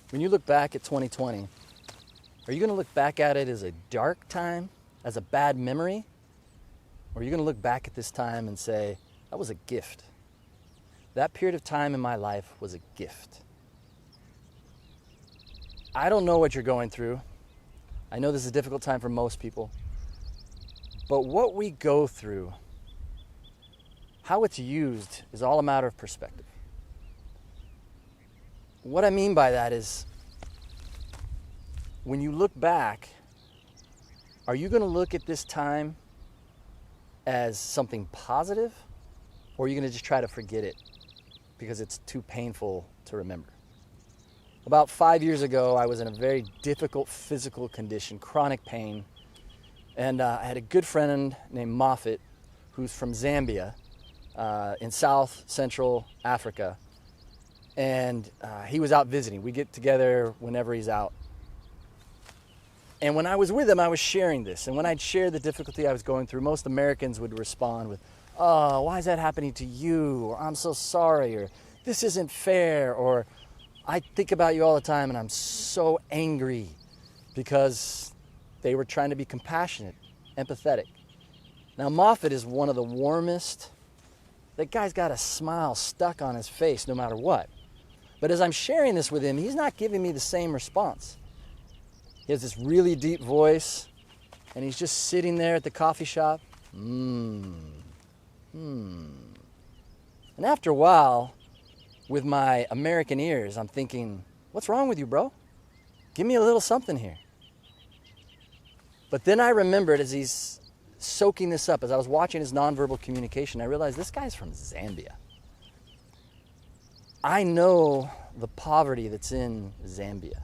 When you look back at 2020, are you going to look back at it as a dark time, as a bad memory? Or are you going to look back at this time and say, that was a gift? That period of time in my life was a gift. I don't know what you're going through. I know this is a difficult time for most people. But what we go through, how it's used, is all a matter of perspective. What I mean by that is, when you look back, are you going to look at this time as something positive, or are you going to just try to forget it because it's too painful to remember? About 5 years ago, I was in a very difficult physical condition, chronic pain, and I had a good friend named Moffat, who's from Zambia, in South Central Africa, and he was out visiting. We get together whenever he's out. And when I was with him, I was sharing this. And when I'd share the difficulty I was going through, most Americans would respond with, "Oh, why is that happening to you?" Or "I'm so sorry," or "This isn't fair," or "I think about you all the time and I'm so angry," because they were trying to be compassionate, empathetic. Now, Moffat is one of the warmest. That guy's got a smile stuck on his face no matter what. But as I'm sharing this with him, he's not giving me the same response. He has this really deep voice, and he's just sitting there at the coffee shop. And after a while, with my American ears, I'm thinking, what's wrong with you, bro? Give me a little something here. But then I remembered, as he's soaking this up, as I was watching his nonverbal communication, I realized this guy's from Zambia. I know the poverty that's in Zambia,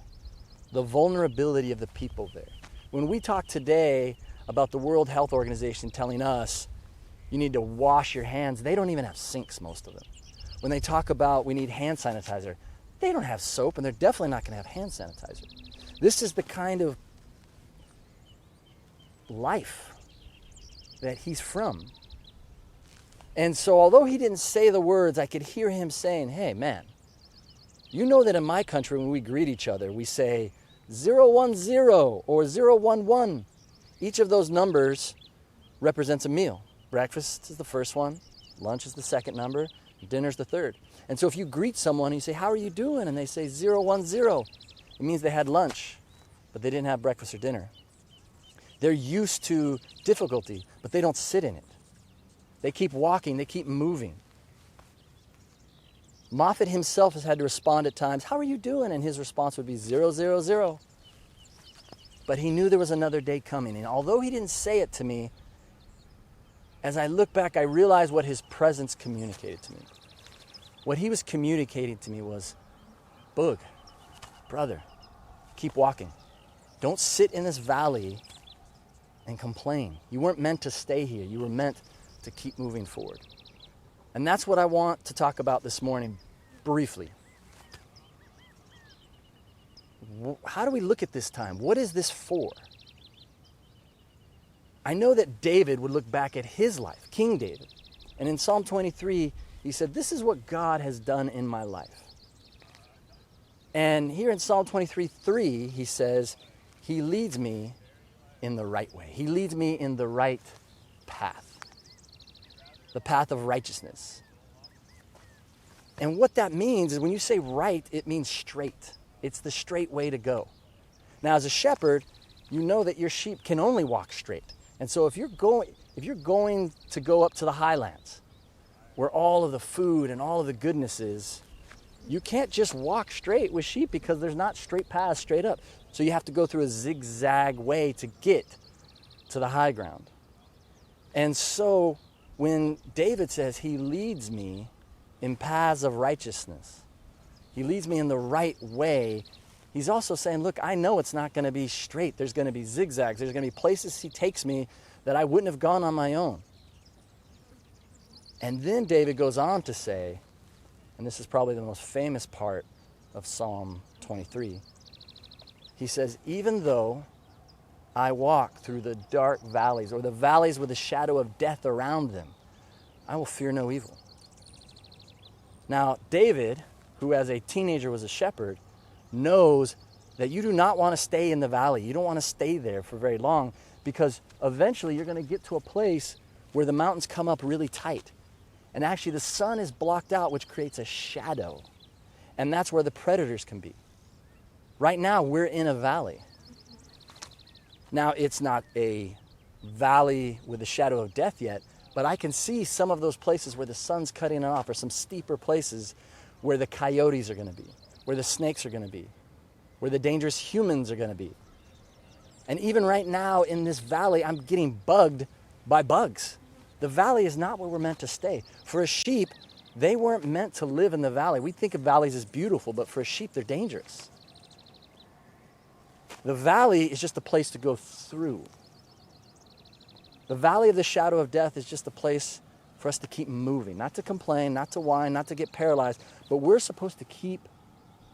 the vulnerability of the people there. When we talk today about the World Health Organization telling us you need to wash your hands, they don't even have sinks, most of them. When they talk about we need hand sanitizer, they don't have soap, and they're definitely not going to have hand sanitizer. This is the kind of life that he's from. And so although he didn't say the words, I could hear him saying, "Hey, man, you know that in my country when we greet each other, we say 010 or 011. Each of those numbers represents a meal. Breakfast is the first one, lunch is the second number, dinner's the third. And so if you greet someone and you say, "How are you doing?" and they say 010, it means they had lunch, but they didn't have breakfast or dinner. They're used to difficulty, but they don't sit in it. They keep walking, they keep moving. Moffat himself has had to respond at times, "How are you doing?" and his response would be 000. But he knew there was another day coming. And although he didn't say it to me, as I look back, I realized what his presence communicated to me. What he was communicating to me was, "Boog, brother, keep walking. Don't sit in this valley and complain. You weren't meant to stay here. You were meant to keep moving forward." And that's what I want to talk about this morning, briefly. How do we look at this time? What is this for? I know that David would look back at his life, King David. And in Psalm 23, he said, "This is what God has done in my life." And here in Psalm 23:3, he says, "He leads me in the right way." He leads me in the right path. The path of righteousness. And what that means is when you say right, it means straight. It's the straight way to go. Now, as a shepherd, you know that your sheep can only walk straight. And so if you're going to go up to the highlands, where all of the food and all of the goodness is, you can't just walk straight with sheep because there's not straight paths straight up. So you have to go through a zigzag way to get to the high ground. And so when David says he leads me in paths of righteousness, he leads me in the right way, he's also saying, look, I know it's not going to be straight. There's going to be zigzags. There's going to be places he takes me that I wouldn't have gone on my own. And then David goes on to say, and this is probably the most famous part of Psalm 23, he says, "Even though I walk through the dark valleys, or the valleys with the shadow of death around them, I will fear no evil." Now, David, who as a teenager was a shepherd, knows that you do not want to stay in the valley. You don't want to stay there for very long, because eventually you're going to get to a place where the mountains come up really tight. And actually the sun is blocked out, which creates a shadow. And that's where the predators can be. Right now, we're in a valley. Now, it's not a valley with the shadow of death yet, but I can see some of those places where the sun's cutting it off, or some steeper places where the coyotes are going to be, where the snakes are going to be, where the dangerous humans are going to be. And even right now in this valley, I'm getting bugged by bugs. The valley is not where we're meant to stay. For a sheep, they weren't meant to live in the valley. We think of valleys as beautiful, but for a sheep, they're dangerous. The valley is just a place to go through. The valley of the shadow of death is just a place for us to keep moving, not to complain, not to whine, not to get paralyzed, but we're supposed to keep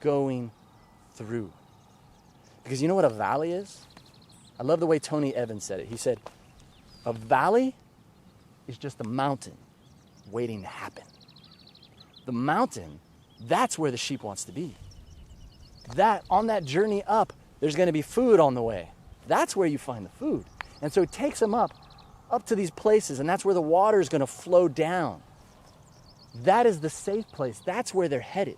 going through. Because you know what a valley is? I love the way Tony Evans said it. He said, a valley is just a mountain waiting to happen. The mountain, that's where the sheep wants to be. That, on that journey up, there's going to be food on the way. That's where you find the food. And so it takes them up to these places, and that's where the water is going to flow down. That is the safe place. That's where they're headed.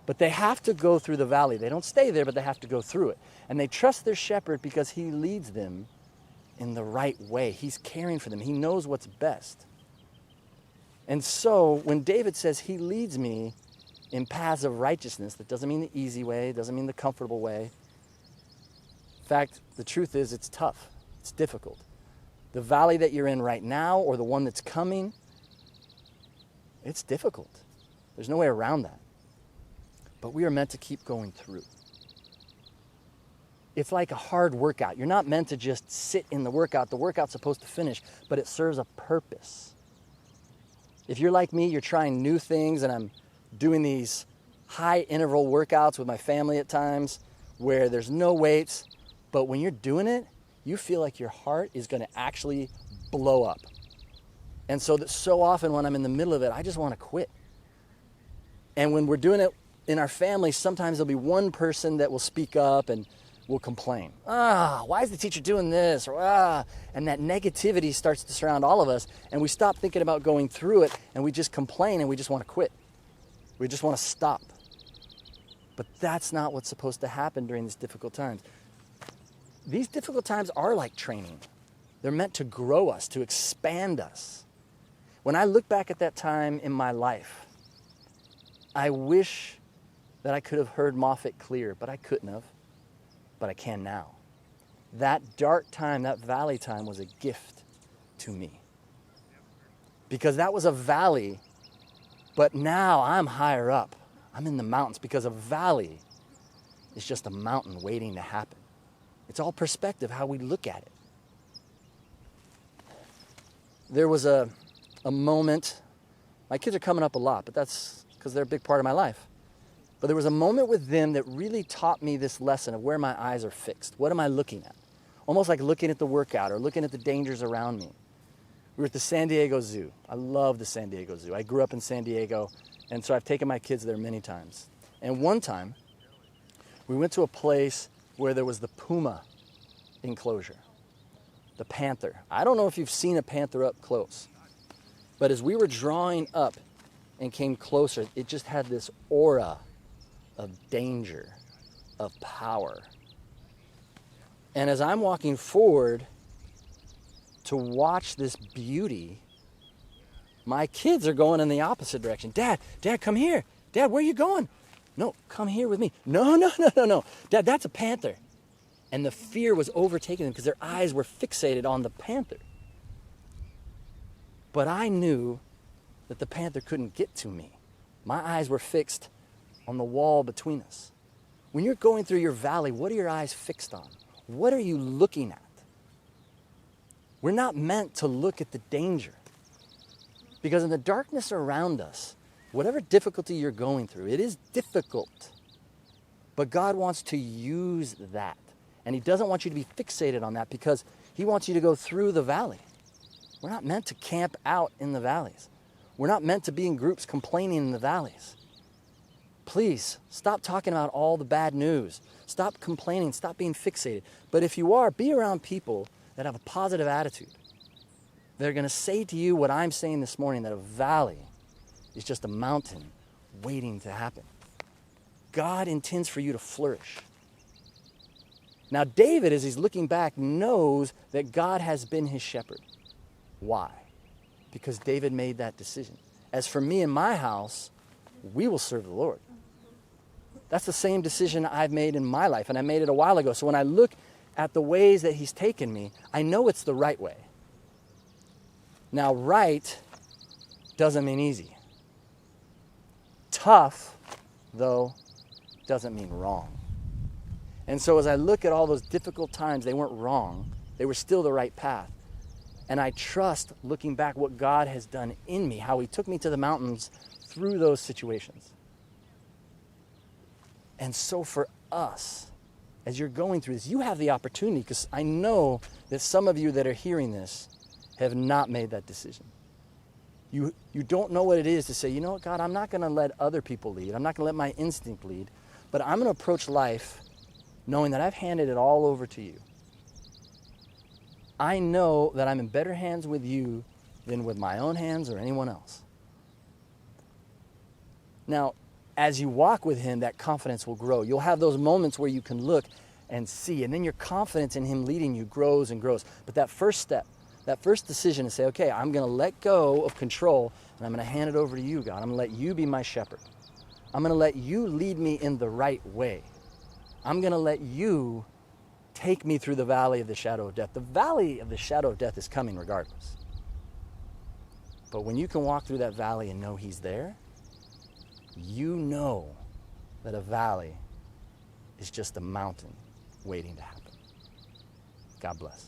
But they have to go through the valley. They don't stay there, but they have to go through it. And they trust their shepherd because he leads them in the right way. He's caring for them. He knows what's best. And so when David says he leads me in paths of righteousness, that doesn't mean the easy way, doesn't mean the comfortable way. In fact, the truth is it's tough. It's difficult. The valley that you're in right now, or the one that's coming, it's difficult. There's no way around that. But we are meant to keep going through. It's like a hard workout. You're not meant to just sit in the workout. The workout's supposed to finish, but it serves a purpose. If you're like me, you're trying new things, and I'm doing these high interval workouts with my family at times where there's no weights, but when you're doing it, you feel like your heart is going to actually blow up. And so often when I'm in the middle of it, I just want to quit. And when we're doing it in our family, sometimes there'll be one person that will speak up and will complain. Why is the teacher doing this? Or, and that negativity starts to surround all of us, and we stop thinking about going through it, and we just complain, and we just want to quit. We just want to stop. But that's not what's supposed to happen during these difficult times. These difficult times are like training. They're meant to grow us, to expand us. When I look back at that time in my life, I wish that I could have heard Moffat clear, but I couldn't have. But I can now. That dark time, that valley time, was a gift to me. Because that was a valley, but now I'm higher up. I'm in the mountains, because a valley is just a mountain waiting to happen. It's all perspective, how we look at it. There was a moment, my kids are coming up a lot, but that's because they're a big part of my life. But there was a moment with them that really taught me this lesson of where my eyes are fixed. What am I looking at? Almost like looking at the workout or looking at the dangers around me. We were at the San Diego Zoo. I love the San Diego Zoo. I grew up in San Diego, and so I've taken my kids there many times. And one time, we went to a place where there was the puma enclosure, the panther. I don't know if you've seen a panther up close, but as we were drawing up and came closer, it just had this aura of danger, of power. And as I'm walking forward to watch this beauty, my kids are going in the opposite direction. Dad, come here. Dad, where are you going? No, come here with me. No. Dad, that's a panther. And the fear was overtaking them because their eyes were fixated on the panther. But I knew that the panther couldn't get to me. My eyes were fixed on the wall between us. When you're going through your valley, what are your eyes fixed on? What are you looking at? We're not meant to look at the danger. Because in the darkness around us, whatever difficulty you're going through, it is difficult. But God wants to use that. And he doesn't want you to be fixated on that, because he wants you to go through the valley. We're not meant to camp out in the valleys. We're not meant to be in groups complaining in the valleys. Please stop talking about all the bad news. Stop complaining. Stop being fixated. But if you are, be around people that have a positive attitude. They're going to say to you what I'm saying this morning, that a valley is just a mountain waiting to happen. God intends for you to flourish. Now, David, as he's looking back, knows that God has been his shepherd. Why? Because David made that decision. As for me and my house, we will serve the Lord. That's the same decision I've made in my life, and I made it a while ago. So when I look at the ways that he's taken me, I know it's the right way. Now, right doesn't mean easy. Tough, though, doesn't mean wrong. And so as I look at all those difficult times, they weren't wrong. They were still the right path. And I trust, looking back, what God has done in me, how he took me to the mountains through those situations. And so for us, as you're going through this, you have the opportunity, because I know that some of you that are hearing this have not made that decision. You don't know what it is to say, you know what, God, I'm not going to let other people lead. I'm not going to let my instinct lead, but I'm going to approach life knowing that I've handed it all over to you. I know that I'm in better hands with you than with my own hands or anyone else. Now, as you walk with him, that confidence will grow. You'll have those moments where you can look and see, and then your confidence in him leading you grows and grows. But that first step, that first decision to say, okay, I'm going to let go of control, and I'm going to hand it over to you, God. I'm going to let you be my shepherd. I'm going to let you lead me in the right way. I'm going to let you take me through the valley of the shadow of death. The valley of the shadow of death is coming regardless. But when you can walk through that valley and know he's there, you know that a valley is just a mountain waiting to happen. God bless.